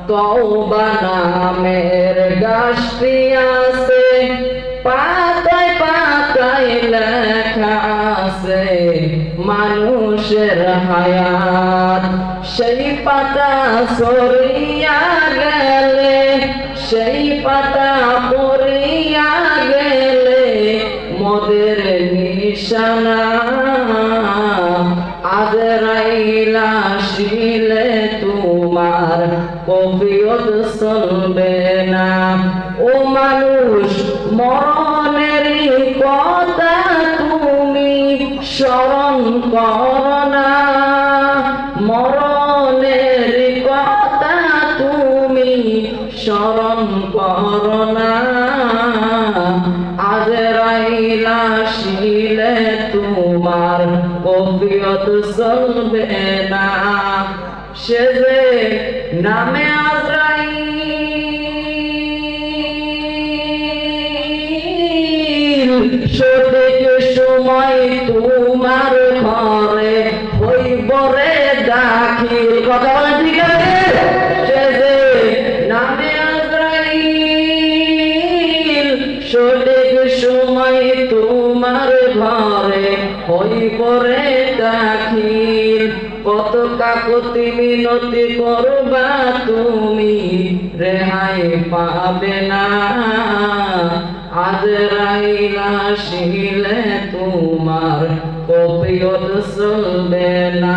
তওবা নামের গাছটি আছে, পাতায় পাতায় লেখা আছে মানুষের হায়াত। সেই পাতা সরিয়া গেলে, সেই পাতা পড়িয়া গেলে মোদের নিশানা। আজরাইল আসিলে তোমার কফিয়ত চলবে না। ও মানুষ, মরণের কথা তুমি স্মরণ করো না, মরণের কথা তুমি স্মরণ করো না। আজরাইল আসিলে তোমার কফিয়ত চলবে না। সে যে নামে আজরাইল, সঠিক সময় তোমার ঘরে হইব রে দাখিল। কথা বলে ঠিক আছে? সে যে নামে আজরাইল, সঠিক সময় তোমার ঘরে হইব রে দাখিল। কত কাকুতি মিনতি করবা তুমি, রেহাই পাবে না। আজরাইল আসিলে তোমার কফিয়ত চলবে না।